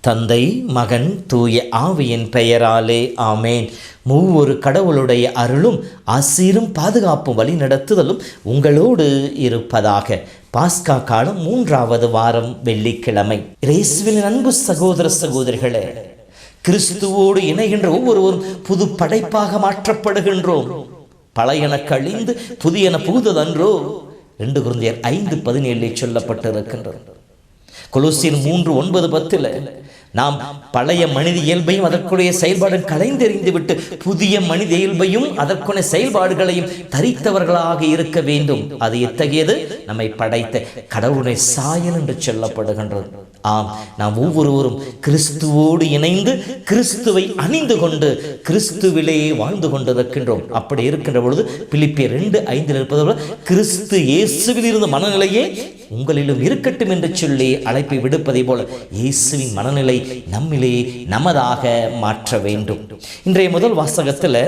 தந்தை, மகன், தூய ஆவியின் பெயராலே ஆமேன். மூவொரு கடவுளுடைய அருளும் ஆசீரும் பாதுகாப்பும் வழி நடத்துதலும் உங்களோடு இருப்பதாக. பாஸ்கா காலம் 3வது வாரம் வெள்ளிக்கிழமை. இயேசுவின் அன்பு சகோதர சகோதரிகளே, கிறிஸ்துவோடு இணைகின்ற ஒவ்வொருவரும் புது படைப்பாக மாற்றப்படுகின்றோம். பழையன கழிந்து புதியன புகுததன்றோ 2 கொரிந்தியர் 5:17 சொல்லப்பட்டிருக்கின்றது. கொலோசியர் 3:9-10 நாம் பழைய மனித இயல்பையும் அதற்குரிய செயல்பாடுகள் களைந்தெறிந்துவிட்டு புதிய மனித இயல்பையும் அதற்குரிய செயல்பாடுகளையும் தரித்தவர்களாக இருக்க வேண்டும். அது எத்தகையது? நம்மை படைத்த கடவுளுடைய சாயல் என்று சொல்லப்படுகின்றது. ஆம், நாம் ஒவ்வொருவரும் கிறிஸ்துவோடு இணைந்து கிறிஸ்துவை அணிந்து கொண்டு கிறிஸ்துவிலே வாழ்ந்து கொண்டிருக்கின்றோம். அப்படி இருக்கின்ற பொழுது பிலிப்பியர் 2:5 இருப்பது கிறிஸ்து இயேசுவில் இருந்த மனநிலையே உங்களிலும் இருக்கட்டும் என்று சொல்லி அழைப்பை விடுப்பதை போல இயேசுவின் மனநிலை நம்மிலே நமதாக மாற்ற வேண்டும். இன்றைய முதல் வாசகத்தில்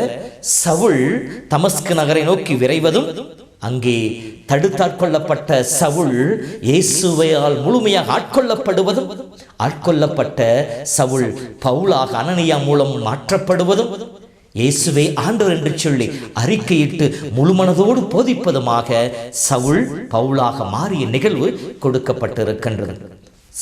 சவுல் தமஸ்கு நகரை நோக்கி விரைவதும் அங்கே தடுத்தாட்கொள்ளப்பட்ட சவுல் இயேசுவால் முழுமையாக ஆட்கொள்ளப்படுவதும், ஆட்கொள்ளப்பட்ட சவுல் பவுலாக அனனியா மூலம் மாற்றப்படுவதும், இயேசுவை ஆண்டவர் என்று சொல்லி அறிக்கையிட்டு முழுமனதோடு போதிப்பதுமாக சவுல் பவுலாக மாறிய நிகழ்வு கொடுக்கப்பட்டிருக்கின்றது.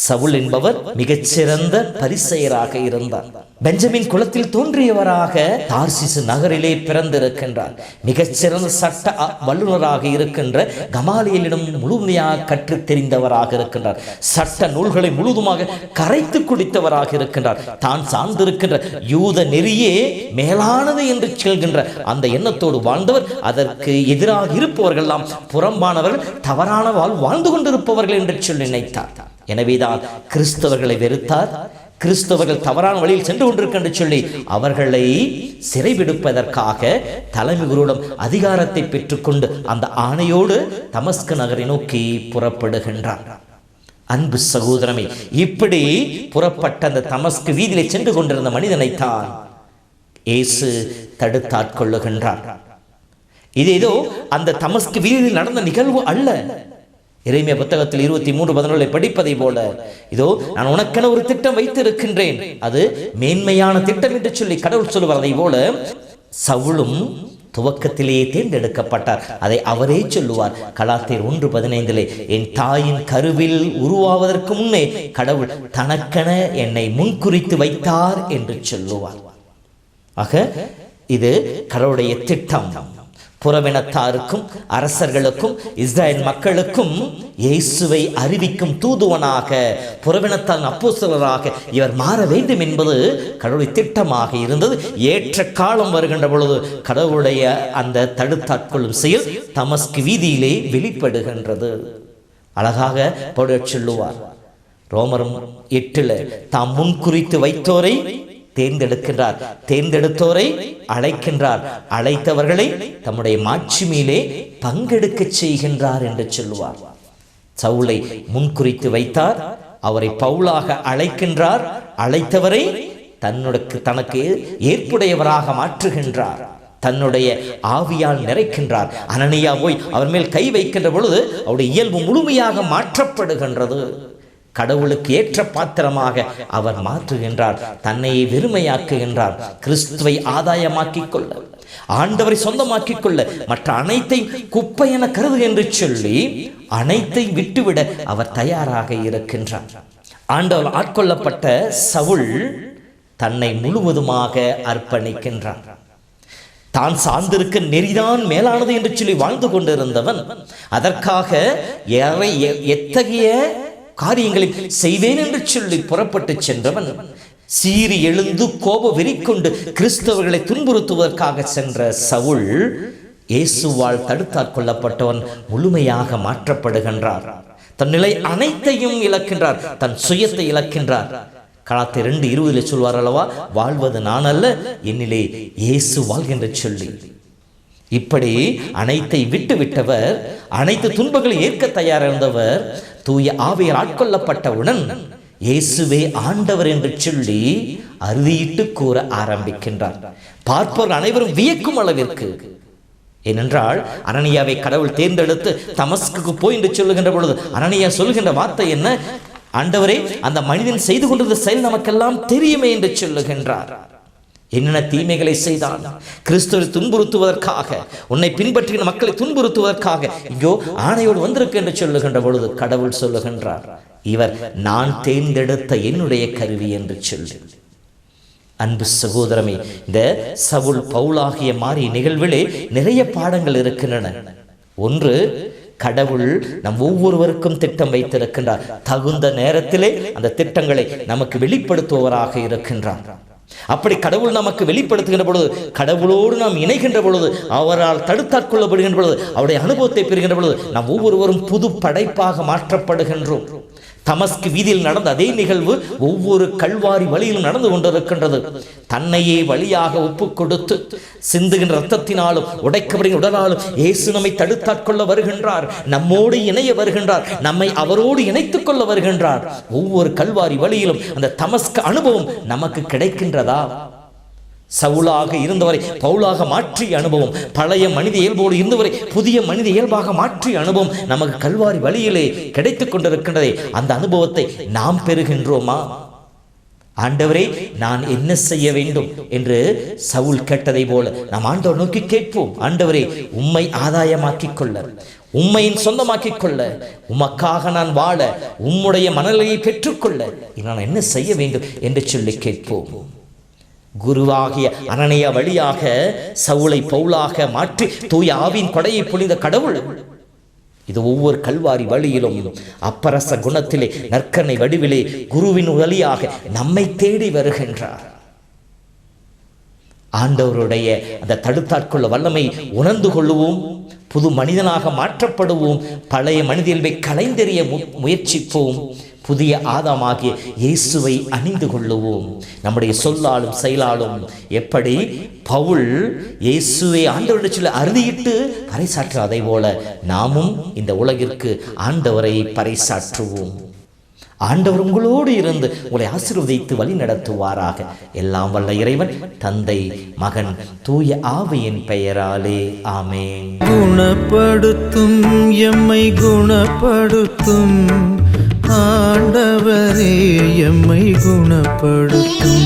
சவுல் என்பவர் மிகச்சிறந்த பரிசேயராக இருந்தார். பெஞ்சமின் குலத்தில் தோன்றியவராக தார்சிசு நகரிலே பிறந்திருக்கின்றார். மிகச்சிறந்த சட்ட வல்லுநராக இருக்கின்ற கமாலியலிடம் முழுமையாக கற்றுத் தெரிந்தவராக இருக்கின்றார். சட்ட நூல்களை முழுவதுமாக கரைத்து குடித்தவராக இருக்கின்றார். தான் சார்ந்திருக்கின்ற யூத நெறியே மேலானது என்று சொல்கின்ற அந்த எண்ணத்தோடு வாழ்ந்தவர். அதற்கு எதிராக இருப்பவர்கள் எல்லாம் புறம்பானவர்கள், தவறான வாழ்ந்து கொண்டிருப்பவர்கள் என்று சொல்லி நினைத்தார். எனவேதான் கிறிஸ்தவர்களை வெறுத்தார். கிறிஸ்தவர்கள் தவறான வழியில் சென்று கொண்டிருக்கின்ற சொல்லி அவர்களை சிறைபிடிப்பதற்காக தலைமை குருவிடம் அதிகாரத்தை பெற்றுக்கொண்டு அந்த ஆணையோடு தமஸ்கு நகரை நோக்கி புறப்படுகின்றார். அன்பு சகோதரமே, இப்படி புறப்பட்ட அந்த தமஸ்கு வீதியிலே சென்று கொண்டிருந்த மனிதனைத்தான் இயேசு தடுத்தாட்கொள்ளுகின்றார். இது ஏதோ அந்த தமஸ்கு வீதியில் நடந்த நிகழ்வு அல்ல. எரேமியா புத்தகத்தில் 23:14 படிப்பதை போல, இதோ நான் உனக்கென ஒரு திட்டம் வைத்திருக்கின்றேன், அது மேன்மையான திட்டம் என்று சொல்லி கடவுள் சொல்லுவதை போல சவுலும் துவக்கத்திலேயே தேர்ந்தெடுக்கப்பட்டார். அதை அவரே சொல்லுவார். கலாத்தியர் 1:15 என் தாயின் கருவில் உருவாவதற்கு முன்னே கடவுள் தனக்கென என்னை முன்குறித்து வைத்தார் என்று சொல்லுவார். ஆக இது கடவுளுடைய திட்டம். புறவினத்தாருக்கும் அரசர்களுக்கும் இஸ்ரேல் மக்களுக்கும் இயேசுவை அறிவிக்கும் தூதுவனாக, புறவினத்தார் அப்போஸ்தலராக இவர் மாற வேண்டும் என்பது கடவுளுடைய திட்டமாக இருந்தது. ஏற்ற காலம் வருகின்ற பொழுது கடவுளுடைய அந்த தடுத்தாட்கொள்ளும் செயல் தமஸ்கு வீதியிலே வெளிப்படுகின்றது. அழகாக பவுல் சொல்லுவார் ரோமர் 8 தாம் முன்குறித்து வைத்தோரை தேர்ந்தெடுக்கின்றார், தேர்ந்தெடுத்தோரை அழைக்கின்றார், அழைத்தவர்களை தம்முடைய மாட்சிமையிலே பங்கெடுக்க செய்கின்றார் என்று சொல்லுவார். சவுலை முன்குறித்து வைத்தார், அவரை பவுலாக அழைக்கின்றார், அழைத்தவரை தனக்கு ஏற்புடையவராக மாற்றுகின்றார், தன்னுடைய ஆவியால் நிறைக்கின்றார். அனனியா போய் அவர் மேல் கை வைக்கின்ற பொழுது அவருடைய இயல்பு முழுமையாக மாற்றப்படுகின்றது. கடவுளுக்கு ஏற்ற பாத்திரமாக அவர் மாற்றுகின்றார், தன்னை வெறுமையாக்குகின்றார். கிறிஸ்துவை ஆதாயமாக்கிக் கொள்ள, ஆண்டவரை சொந்தமாக்கிக் கொள்ள, மற்ற அனைத்தை குப்பை என கருது என்று சொல்லி அனைத்தை விட்டுவிட அவர் தயாராக இருக்கின்றார். ஆண்டவர் ஆட்கொள்ளப்பட்ட சவுல் தன்னை முழுவதுமாக அர்ப்பணிக்கின்றார். தான் சார்ந்திருக்க நெறிதான் மேலானது என்று சொல்லி வாழ்ந்து கொண்டிருந்தவன் அதற்காக எத்தகைய காரியங்களை செய்வேன் என்று சொல்லி புறப்பட்டு சென்றவன் சீறி எழுந்து கோப வெறி கொண்டு கிறிஸ்தவர்களை துன்புறுத்துவதற்காக சென்ற சவுல் இயேசுவால் தடுத்தாட்கொள்ளப்பட்டவன் முழுமையாக மாற்றப்படுகின்றார். தன் நிலை அனைத்தையும் இழக்கின்றார், தன் சுயத்தை இழக்கின்றார். கலாத்தியர் 2:20 சொல்வார் அல்லவா, வாழ்வது நான் அல்ல என்னிலே இயேசு வாழ்கின்ற சொல்லி. இப்படி அனைத்தை விட்டு விட்டவர், அனைத்து துன்பங்களை ஏற்க தயாரிருந்தவர் தூய ஆவியால் ஆட்கொள்ளப்பட்டவுடன் இயேசுவே ஆண்டவர் என்று சொல்லி அறுதியிட்டு கூற ஆரம்பிக்கின்றார். பார்ப்பவர் அனைவரும் வியக்கும் அளவிற்கு. ஏனென்றால் அனனியாவை கடவுள் தேர்ந்தெடுத்து தமஸ்குக்கு போய் என்று சொல்லுகின்ற பொழுது அனனியா சொல்லுகின்ற வார்த்தை என்ன? ஆண்டவரே, அந்த மனிதன் செய்து கொண்டிருந்த செயல் நமக்கெல்லாம் தெரியுமே என்று சொல்லுகின்றார். என்னென்ன தீமைகளை செய்தான், கிறிஸ்துவை துன்புறுத்துவதற்காக, உன்னை பின்பற்றுகிற மக்களை துன்புறுத்துவதற்காக இங்கோ ஆணையோடு வந்திருக்கு என்று சொல்லுகின்ற பொழுது கடவுள் சொல்லுகின்றார், இவர் நான் தேர்ந்தெடுத்த என்னுடைய கருவி என்று சொல்லி. அன்பு சகோதரமே, இந்த சவுல் பவுலாகிய மாறி நிகழ்விலே நிறைய பாடங்கள் இருக்கின்றன. ஒன்று, கடவுள் நம் ஒவ்வொருவருக்கும் திட்டம் வைத்திருக்கின்றார். தகுந்த நேரத்திலே அந்த திட்டங்களை நமக்கு வெளிப்படுத்துவராக இருக்கின்றார். அப்படி கடவுள் நமக்கு வெளிப்படுத்துகின்ற பொழுது, கடவுளோடு நாம் இணைகின்ற பொழுது, அவரால் தடுத்தாட்கொள்ளப்படுகின்ற பொழுது, அவருடைய அனுபவத்தை பெறுகின்ற பொழுது நாம் ஒவ்வொருவரும் புது படைப்பாக மாற்றப்படுகின்றோம். தமஸ்கு வீதியில் நடந்த அதே நிகழ்வு ஒவ்வொரு கல்வாரி வழியிலும் நடந்து கொண்டிருக்கின்றது. தன்னையே வழியாக ஒப்பு கொடுத்து சிந்துகின்ற இரத்தத்தினாலும் உடைக்கப்படுகிற உடலாலும் இயேசு நம்மை தடுத்தாட்கொள்ள வருகின்றார், நம்மோடு இணைய வருகின்றார், நம்மை அவரோடு இணைத்துக் கொள்ள வருகின்றார். ஒவ்வொரு கல்வாரி வழியிலும் அந்த தமஸ்கு அனுபவம் நமக்கு கிடைக்கின்றதா? சவுலாக இருந்தவரை பவுலாக மாற்றிய அனுபவம், பழைய மனித இயல்போடு இருந்தவரை புதிய மனித இயல்பாக மாற்றிய அனுபவம் நமக்கு கல்வாரி வழியிலே கிடைத்துக் கொண்டிருக்கின்றதே. அந்த அனுபவத்தை நாம் பெறுகின்றோமா? ஆண்டவரே, நான் என்ன செய்ய வேண்டும் என்று சவுல் கேட்டதை போல நாம் ஆண்டவர் நோக்கி கேட்போம். ஆண்டவரே, உம்மை ஆதாயமாக்கிக் கொள்ள, உம்மையின் சொந்தமாக்கிக் கொள்ள, உமக்காக நான் வாழ, உம்முடைய மனநிலையை பெற்றுக்கொள்ள நான் என்ன செய்ய வேண்டும் என்று சொல்லி கேட்போம். குருவாகிய அனனியா வழியாக சவுலை பவுலாக மாற்றி தூய ஆவியின் கொடையை பொழிந்த கடவுள் இது ஒவ்வொரு கல்வாரி வழியிலும் அப்பரச குணத்திலே நற்கனை வடிவிலே குருவின் வழியாக நம்மை தேடி வருகின்றார். ஆண்டவருடைய அந்த தடுத்தாட்கொள்ள வல்லமை உணர்ந்து கொள்ளுவோம், புது மனிதனாக மாற்றப்படுவோம், பழைய மனிதர்களை கலைந்தெறிய முயற்சிப்போம், புதிய ஆதாமாகிய இயேசுவை அணிந்து கொள்ளுவோம். நம்முடைய சொல்லாலும் செயலாலும் எப்படி பவுல் இயேசுவை ஆண்டவருடைய சொல்ல அறுதியிட்டு பறைசாற்ற, அதை போல நாமும் இந்த உலகிற்கு ஆண்டவரை பறைசாற்றுவோம். ஆண்டவர் உங்களோடு இருந்து உங்களை ஆசீர்வதித்து வழி நடத்துவாராக. எல்லாம் வல்ல இறைவன், தந்தை, மகன், தூய ஆவியின் பெயராலே ஆமென். குணப்படுத்தும், எம்மை குணப்படுத்தும் ஆண்டவரே, எம்மை குணப்படுத்தும்.